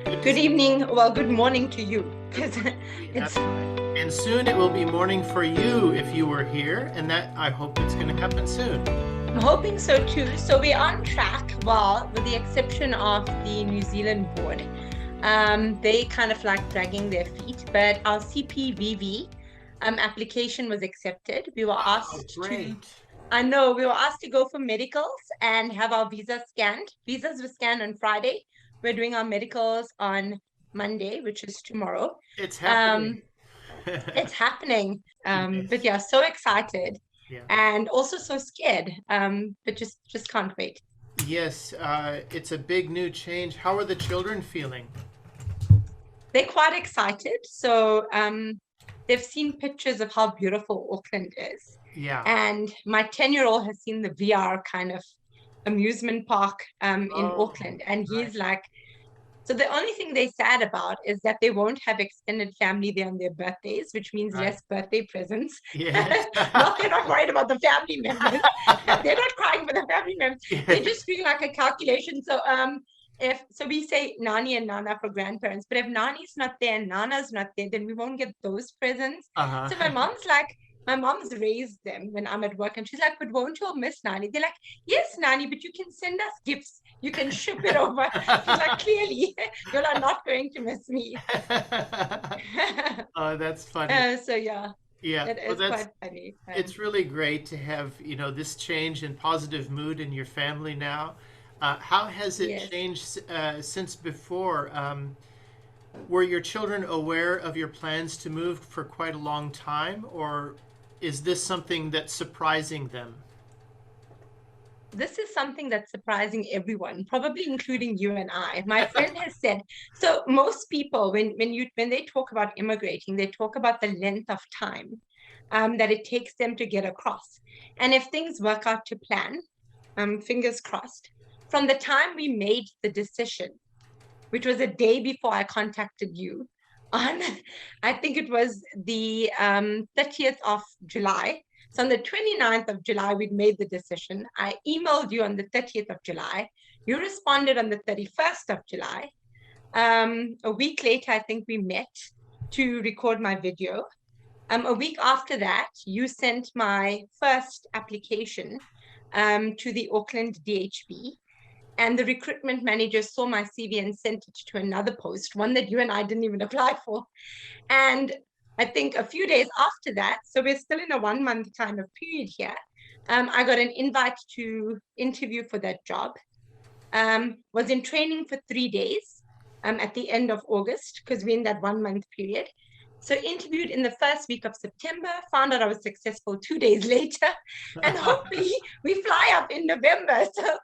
Good to Good see evening, well, good morning to you, because you. it's, And soon it will be morning for you if you were here, and that I hope it's going to happen soon. I'm hoping so too. So we're on track, well, with the exception of the New Zealand board. They kind of like dragging their feet, but our CPVV application was accepted. We were Oh, asked to, great. I know, we were asked to go for medicals and have our visa scanned. Visas were scanned on Friday. We're doing our medicals on Monday, which is tomorrow. It's happening. Um, It's happening. But Yes. yeah, so excited Yeah. and also so scared. But just can't wait. Yes, it's a big new change. How are the children feeling? They're quite excited. So they've seen pictures of how beautiful Auckland is. Yeah. And my 10-year-old has seen the VR kind of amusement park in Oh, Auckland. And right. he's like, so the only thing they're sad about is that they won't have extended family there on their birthdays, which means Right. less birthday presents. Yes. Not they're not worried about the family members. They're not crying for the family members. They Yes. just feel like a calculation. So if so we say Nani and Nana for grandparents, but if Nani's not there and Nana's not there, then we won't get those presents. Uh-huh. So my mom's raised them when I'm at work, and she's like, but won't you all miss Nani? They're like, yes, Nani, but you can send us gifts. You can ship it over. She's like, clearly, you all are not going to miss me. Oh, that's funny. So yeah, Yeah. it Well, is that's quite funny. it's really great to have, this change in positive mood in your family now. How has it Yes. changed since before? Were your children aware of your plans to move for quite a long time, or is this something that's surprising them? This is something that's surprising everyone, probably including you and I. My friend has said, so most people, when they talk about immigrating, they talk about the length of time that it takes them to get across. And if things work out to plan, fingers crossed, from the time we made the decision, which was a day before I contacted you on, I think it was the 30th of July. So on the 29th of July, we'd made the decision. I emailed you on the 30th of July. You responded on the 31st of July. A week later, I think we met to record my video. A week after that, you sent my first application to the Auckland DHB, and the recruitment manager saw my CV and sent it to another post, one that you and I didn't even apply for. And I think a few days after that, so we're still in a 1 month kind of period here, I got an invite to interview for that job. Was in training for 3 days at the end of August, because we're in that 1 month period. So interviewed in the first week of September, found out I was successful 2 days later, and hopefully we fly up in November. So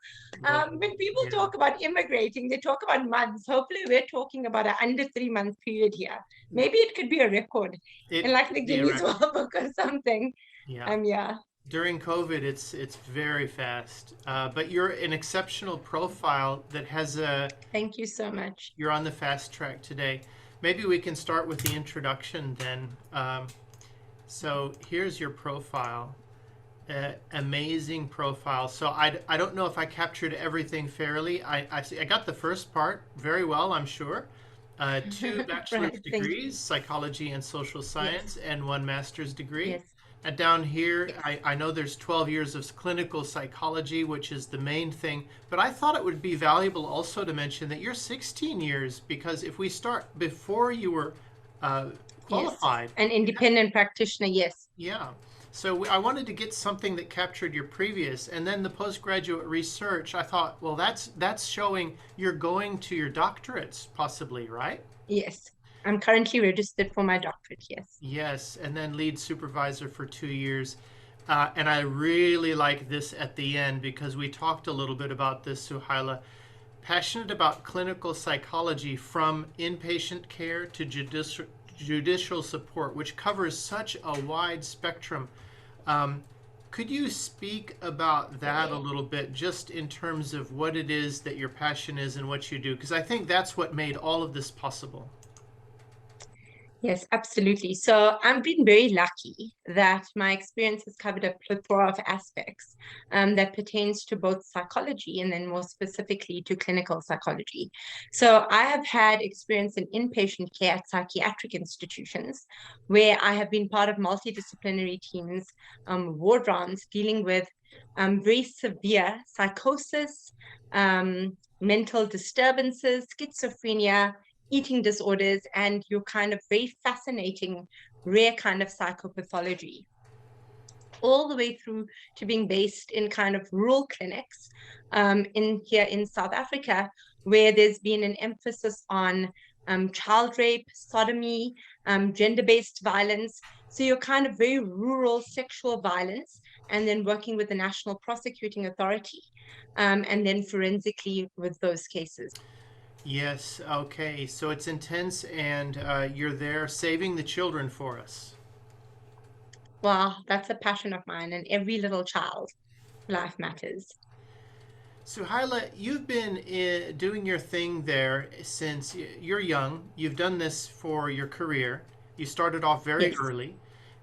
Well, when people yeah. talk about immigrating, they talk about months. Hopefully we're talking about an under 3 month period here. Maybe it could be a record in It like the could be a Guinness record. World Book or something. Yeah. Yeah. During COVID, it's very fast. But you're an exceptional profile that has a Thank you so much. you're on the fast track today. Maybe we can start with the introduction then. So here's your profile. Amazing profile. So I don't know if I captured everything fairly. I got the first part very well, I'm sure. Two bachelor's Right. Thank you. degrees, psychology and social Yes. science, and one master's degree. Yes. And down here, Yes. I know there's 12 years of clinical psychology, which is the main thing. But I thought it would be valuable also to mention that you're 16 years, because if we start before you were uh, Yes. qualified, An independent practitioner. Yes. yeah. So I wanted to get something that captured your previous, and then the postgraduate research. I thought, well, that's showing you're going to your doctorates, possibly, right? Yes. I'm currently registered for my doctorate. Yes. Yes, and then lead supervisor for 2 years. And I really like this at the end because we talked a little bit about this, Suhaila. Passionate about clinical psychology from inpatient care to judicial support, which covers such a wide spectrum. Um, could you speak about that a little bit, just in terms of what it is that your passion is and what you do? Because I think that's what made all of this possible. Yes, absolutely. So I've been very lucky that my experience has covered a plethora of aspects that pertains to both psychology and then more specifically to clinical psychology. So I have had experience in inpatient care at psychiatric institutions where I have been part of multidisciplinary teams, ward rounds dealing with very severe psychosis, mental disturbances, schizophrenia, eating disorders, and your kind of very fascinating, rare kind of psychopathology, all the way through to being based in kind of rural clinics in here in South Africa, where there's been an emphasis on child rape, sodomy, gender-based violence. So you're kind of very rural sexual violence, and then working with the National Prosecuting Authority, and then forensically with those cases. Yes, okay. So it's intense, and you're there saving the children for us. Well, that's a passion of mine, and every little child, life matters. Suhaila, you've been doing your thing there since you're young. You've done this for your career. You started off very Yes, early.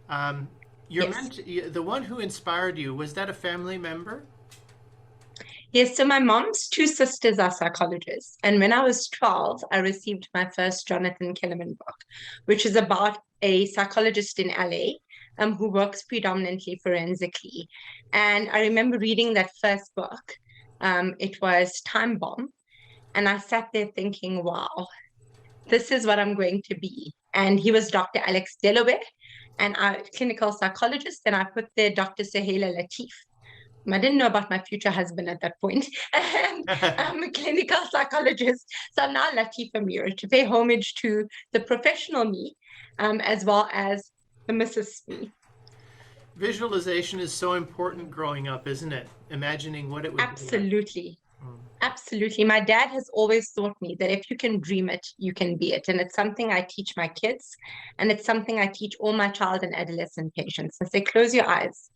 Um, yes. the one who inspired you, was that a family member? Yes, so my mom's two sisters are psychologists. And when I was 12, I received my first Jonathan Kellerman book, which is about a psychologist in LA who works predominantly forensically. And I remember reading that first book. It was Time Bomb. And I sat there thinking, wow, this is what I'm going to be. And he was Dr. Alex Delaware, and a clinical psychologist. And I put there Dr. Suhaila Latif. I didn't know about my future husband at that point. And I'm a clinical psychologist. So I'm now Latifa Mir to pay homage to the professional me as well as the Mrs. me. Visualization is so important growing up, isn't it? Imagining what it would be like. Absolutely. Mm. Absolutely. My dad has always taught me that if you can dream it, you can be it. And it's something I teach my kids. And it's something I teach all my child and adolescent patients. I say, close your eyes,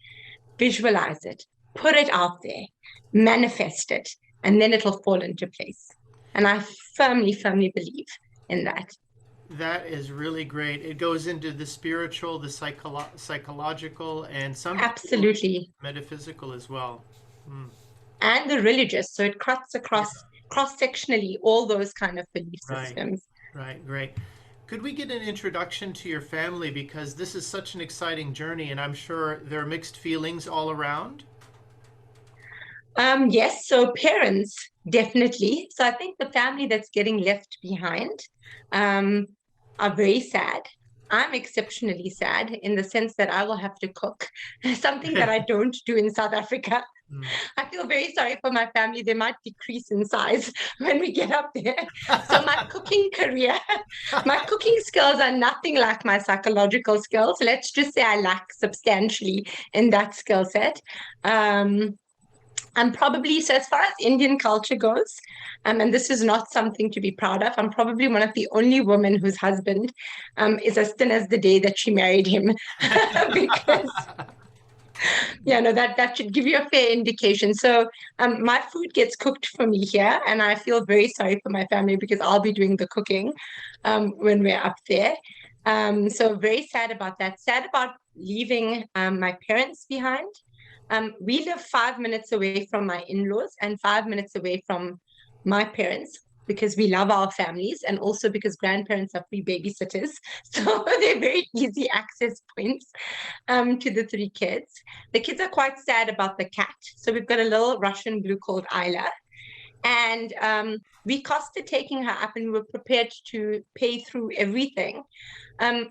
visualize it, put it out there, manifest it, and then it'll fall into place. And I firmly, firmly believe in that. That is really great. It goes into the spiritual, the psychological, and some people Absolutely. metaphysical as well. Mm. And the religious. So it cuts Yeah, across cross-sectionally all those kind of belief right, systems. right, great. Could we get an introduction to your family, because this is such an exciting journey, and I'm sure there are mixed feelings all around? Yes, so parents, definitely. So I think the family that's getting left behind um, are very sad. I'm exceptionally sad in the sense that I will have to cook, something that I don't do in South Africa. Mm. I feel very sorry for my family. They might decrease in size when we get up there. So my cooking career, my cooking skills are nothing like my psychological skills. Let's just say I lack substantially in that skill set. Um, I'm probably, so as far as Indian culture goes, and this is not something to be proud of, I'm probably one of the only women whose husband is as thin as the day that she married him. Because yeah, no, that should give you a fair indication. So my food gets cooked for me here, and I feel very sorry for my family because I'll be doing the cooking when we're up there. So very sad about that. Sad about leaving my parents behind. We live 5 minutes away from my in-laws and 5 minutes away from my parents because we love our families and also because grandparents are free babysitters. So they're very easy access points to the three kids. The kids are quite sad about the cat. So we've got a little Russian blue called Isla. And we costed taking her up and we were prepared to pay through everything.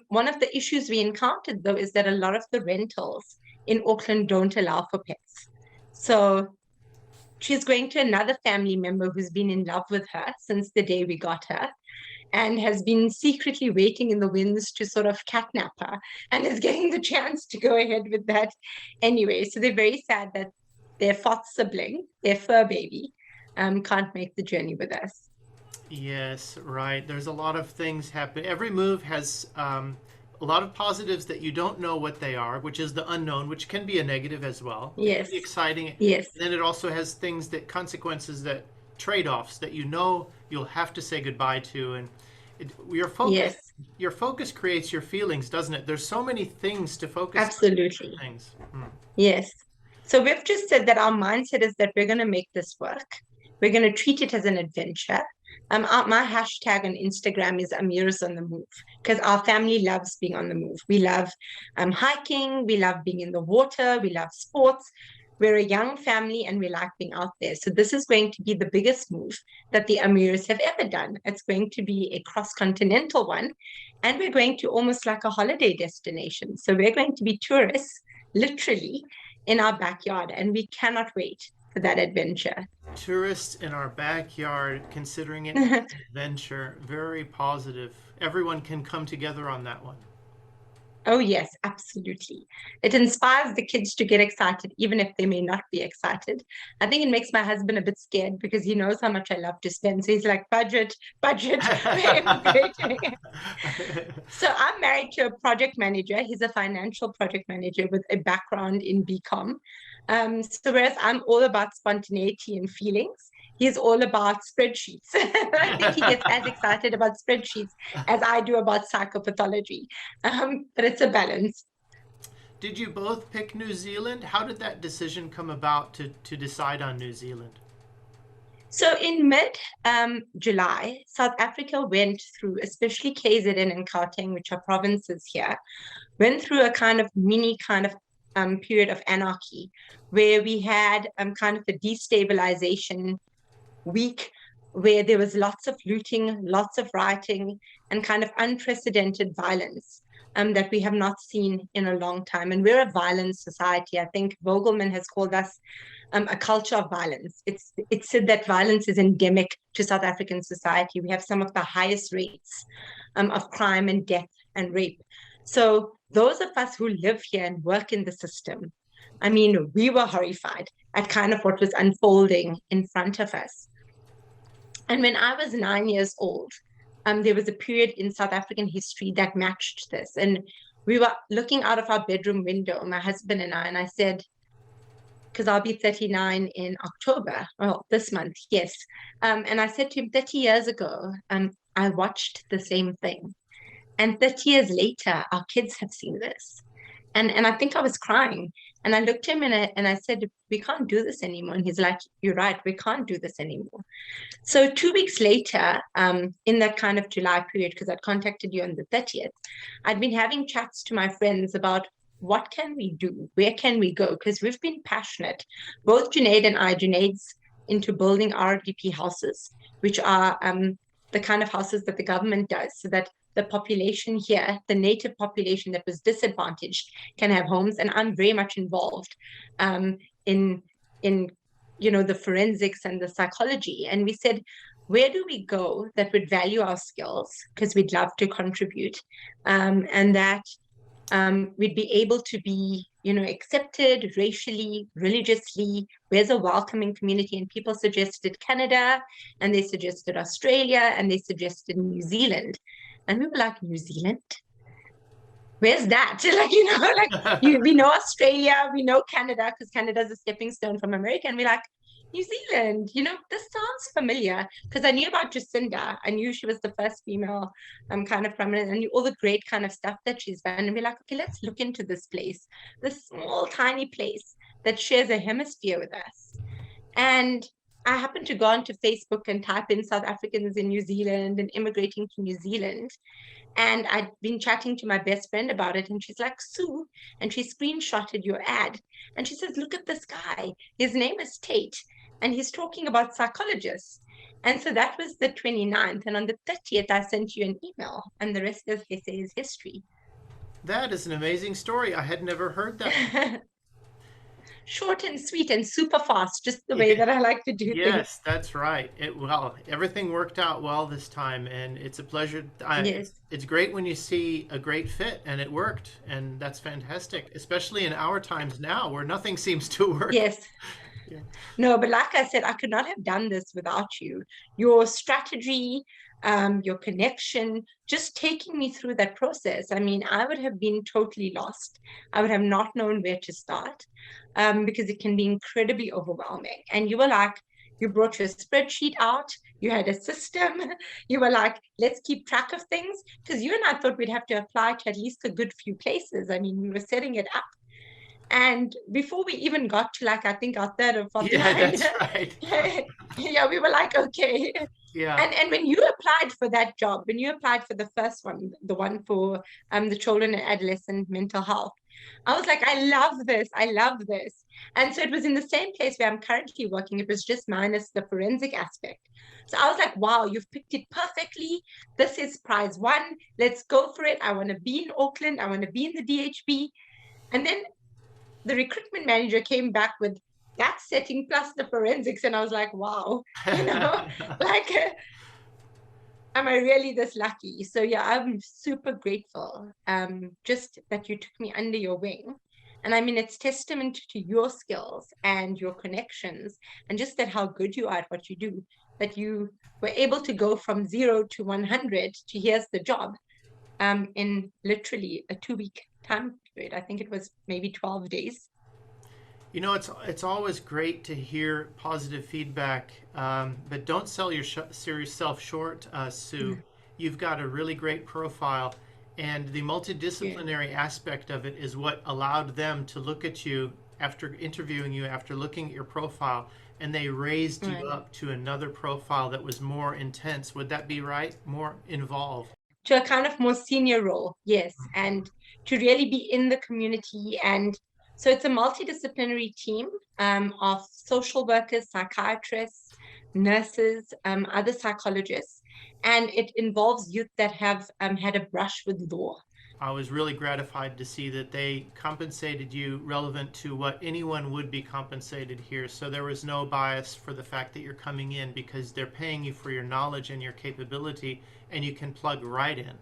One of the issues we encountered, though, is that a lot of the rentals in Auckland don't allow for pets. So she's going to another family member who's been in love with her since the day we got her and has been secretly waiting in the wings to sort of catnap her and is getting the chance to go ahead with that anyway. So they're very sad that their fourth sibling, their fur baby, can't make the journey with us. Yes, right. There's a lot of things happen. Every move has a lot of positives that you don't know what they are, which is the unknown, which can be a negative as well. It can Yes, be exciting. And yes, then it also has things that consequences, that trade-offs that you know you'll have to say goodbye to, and Your focus, Yes, your focus creates your feelings, doesn't it? There's so many things to focus on. absolutely. Things. Yes. So we've just said that our mindset is that we're going to make this work. We're going to treat it as an adventure. My hashtag on Instagram is Amir's on the move because our family loves being on the move. We love hiking. We love being in the water. We love sports. We're a young family and we like being out there. So this is going to be the biggest move that the Amirs have ever done. It's going to be a cross-continental one, and we're going to almost like a holiday destination. So we're going to be tourists, literally, in our backyard, and we cannot wait for that adventure. Tourists in our backyard, considering it an adventure, very positive. Everyone can come together on that one. Oh, yes, absolutely. It inspires the kids to get excited, even if they may not be excited. I think it makes my husband a bit scared because he knows how much I love to spend. So he's like, budget, budget, we're immigrating. So I'm married to a project manager. He's a financial project manager with a background in BCom. So whereas I'm all about spontaneity and feelings, he's all about spreadsheets. I think he gets as excited about spreadsheets as I do about psychopathology. But it's a balance. Did you both pick New Zealand? How did that decision come about to decide on New Zealand? So in mid July, South Africa went through, especially KZN and Gauteng, which are provinces here, went through a kind of mini kind of period of anarchy where we had kind of a destabilization week where there was lots of looting, lots of rioting, and kind of unprecedented violence that we have not seen in a long time. And we're a violent society. I think Vogelman has called us a culture of violence. It's said that violence is endemic to South African society. We have some of the highest rates of crime and death and rape. So those of us who live here and work in the system, I mean, we were horrified at kind of what was unfolding in front of us. And when I was 9 years old, there was a period in South African history that matched this. And we were looking out of our bedroom window, my husband and I said, because I'll be 39 in October, well, this month, yes. And I said to him, 30 years ago, I watched the same thing. And 30 years later, our kids have seen this. And I think I was crying. And I looked at him and I said, we can't do this anymore. And he's like, you're right, we can't do this anymore. So 2 weeks later, in that kind of July period, because I'd contacted you on the 30th, I'd been having chats to my friends about what can we do? Where can we go? Because we've been passionate. Both Junaid and I, Junaid's into building RDP houses, which are the kind of houses that the government does so that the population here, the native population that was disadvantaged, can have homes. And I'm very much involved in the forensics and the psychology. And we said, where do we go that would value our skills? Because we'd love to contribute, and that we'd be able to be, accepted racially, religiously. Where's a welcoming community? And people suggested Canada, and they suggested Australia, and they suggested New Zealand. And we were like, New Zealand? Where's that? We know Australia, we know Canada, because Canada's a stepping stone from America. And we're like, New Zealand, this sounds familiar because I knew about Jacinda. I knew she was the first female kind of prominent, and knew all the great kind of stuff that she's done. And we're like, okay, let's look into this place, this small, tiny place that shares a hemisphere with us. And I happened to go onto Facebook and type in South Africans in New Zealand and immigrating to New Zealand. And I'd been chatting to my best friend about it. And she's like, Sue, and she screenshotted your ad. And she says, look at this guy. His name is Tate. And he's talking about psychologists. And so that was the 29th. And on the 30th, I sent you an email. And the rest, as they say, is history. That is an amazing story. I had never heard that. Short and sweet and super fast, just the way that I like to do things. Yes, that's right. Everything worked out well this time, and it's a pleasure. Yes. It's great when you see a great fit, and it worked, and that's fantastic, especially in our times now where nothing seems to work. Yes. Yeah. No, but like I said, I could not have done this without you. Your strategy, your connection, just taking me through that process. I mean, I would have been totally lost. I would have not known where to start because it can be incredibly overwhelming. And you were like, You brought your spreadsheet out. You had a system. You were like, let's keep track of things. Because you and I thought we'd have to apply to at least a good few places. I mean, we were setting it up. And before we even got to like, I think our third or fourth Yeah, line, that's right. yeah, we were like, okay. Yeah. And when you applied for that job, when you applied for the first one, the one for the children and adolescent mental health, I was like, I love this. I love this. And so it was in the same place where I'm currently working. It was just minus the forensic aspect. So I was like, wow, you've picked it perfectly. This is prize one. Let's go for it. I want to be in Auckland. I want to be in the DHB. And then the recruitment manager came back with that setting plus the forensics. And I was like, wow, like, am I really this lucky? So yeah, I'm super grateful. Just that you took me under your wing. And I mean, it's testament to your skills and your connections, and just that how good you are at what you do, that you were able to go from 0 to 100 to here's the job in literally a 2-week time period. I think it was maybe 12 days. It's always great to hear positive feedback, but don't sell yourself short, Sue. You've got a really great profile, and the multidisciplinary aspect of it is what allowed them to look at you after interviewing you, after looking at your profile, and they raised you up to another profile that was more intense. Would that be right? More involved? To a kind of more senior role, yes, and to really be in the community. And so it's a multidisciplinary team of social workers, psychiatrists, nurses, other psychologists, and it involves youth that have had a brush with law. I was really gratified to see that they compensated you relevant to what anyone would be compensated here. So there was no bias for the fact that you're coming in, because they're paying you for your knowledge and your capability, and you can plug right in.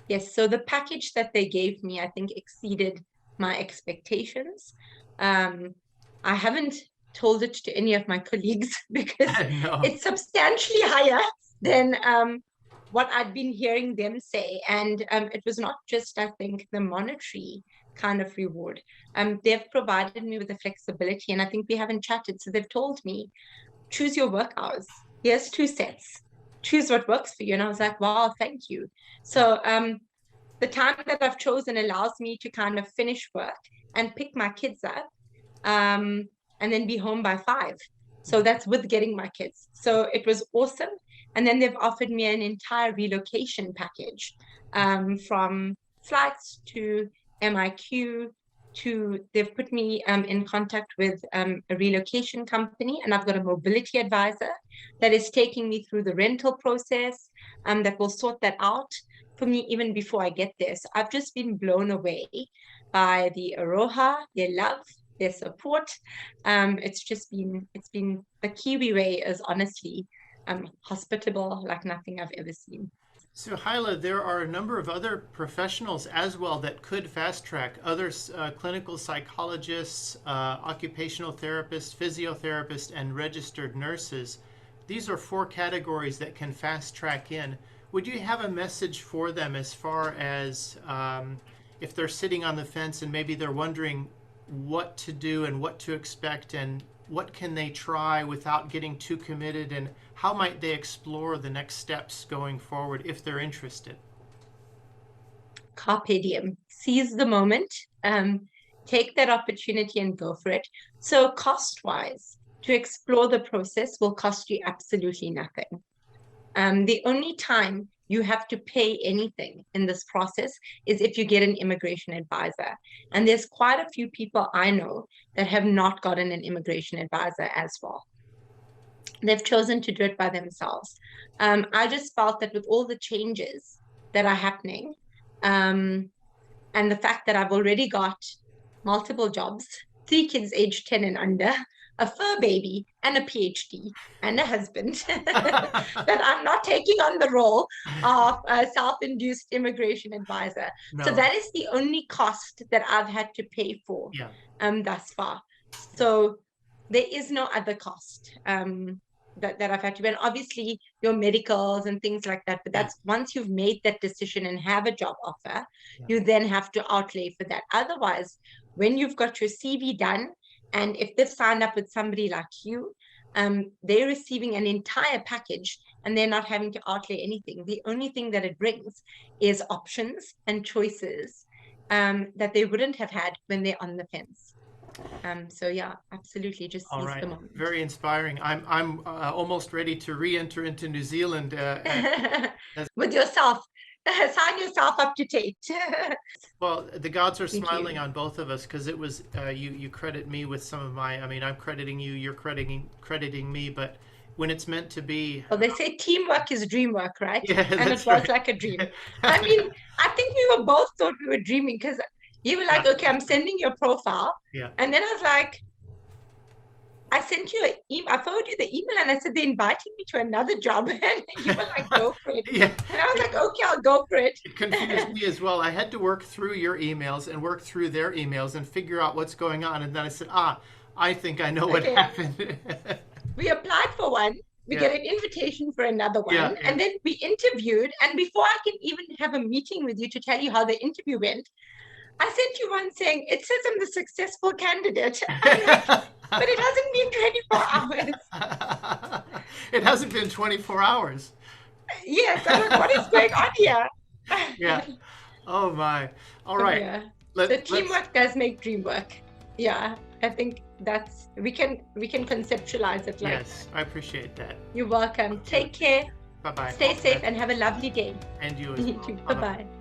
Yes, so the package that they gave me, I think, exceeded my expectations. I haven't told it to any of my colleagues because No. it's substantially higher than what I'd been hearing them say. And it was not just, I think, the monetary kind of reward. They've provided me with the flexibility, and I think we haven't chatted. So they've told me, choose your work hours. Here's 2 sets. Choose what works for you. And I was like, wow, thank you. So the time that I've chosen allows me to kind of finish work and pick my kids up and then be home by 5. So that's with getting my kids. So it was awesome. And then they've offered me an entire relocation package from flights to MIQ to they've put me in contact with a relocation company, and I've got a mobility advisor that is taking me through the rental process that will sort that out for me even before I get there. So I've just been blown away by the Aroha, their love, their support. It's been the Kiwi way is honestly hospitable like nothing I've ever seen. So, Hyla, there are a number of other professionals as well that could fast track. Others, clinical psychologists, occupational therapists, physiotherapists, and registered nurses. These are 4 categories that can fast track in. Would you have a message for them as far as if they're sitting on the fence and maybe they're wondering what to do and what to expect and what can they try without getting too committed, and how might they explore the next steps going forward if they're interested? Carpe diem, seize the moment, take that opportunity and go for it. So cost-wise, to explore the process will cost you absolutely nothing. The only time you have to pay anything in this process is if you get an immigration advisor. And there's quite a few people I know that have not gotten an immigration advisor as well. They've chosen to do it by themselves. I just felt that with all the changes that are happening, and the fact that I've already got multiple jobs, 3 kids aged 10 and under, a fur baby, and a PhD, and a husband, that I'm not taking on the role of a self-induced immigration advisor. No. So that is the only cost that I've had to pay for thus far. So there is no other cost that I've had to. And obviously your medicals and things like that, but that's once you've made that decision and have a job offer, you then have to outlay for that. Otherwise, when you've got your CV done, and if they've signed up with somebody like you, they're receiving an entire package and they're not having to outlay anything. The only thing that it brings is options and choices that they wouldn't have had when they're on the fence. So yeah, absolutely, just All seize right. the moment. Very inspiring. I'm almost ready to re-enter into New Zealand. With yourself. Sign yourself up to Tate. Well, the gods are Thank smiling you. on both of us because it was you credit me with some of my. I mean, I'm crediting you. You're crediting me. But when it's meant to be, Well, they say teamwork is dream work, right? yeah, And that's it was right. like a dream. I mean, I think we were both thought we were dreaming because you were like, Yeah, okay, I'm sending your profile. yeah. And then I was like, I sent you an email. I forwarded you the email and I said, they invited me to another job. And you were like, go for it. Yeah. And I was like, okay, I'll go for it. It confused me as well. I had to work through your emails and work through their emails and figure out what's going on. And then I said, I think I know what Okay. happened. We applied for one. We Yeah. get an invitation for another one. Yeah, And then we interviewed. And before I can even have a meeting with you to tell you how the interview went, I sent you one saying, it says I'm the successful candidate. I'm like, but it hasn't been 24 hours. It hasn't been 24 hours. Yes, I'm like, what is going on here? Yeah. Oh my. All right. Yeah. Let, So let's- teamwork does make dream work. Yeah, I think that's we can conceptualize it like Yes, I appreciate that. you're welcome. Take care, Bye bye. stay safe, and have a lovely day. And you as You well. too. Bye-bye. Bye-bye.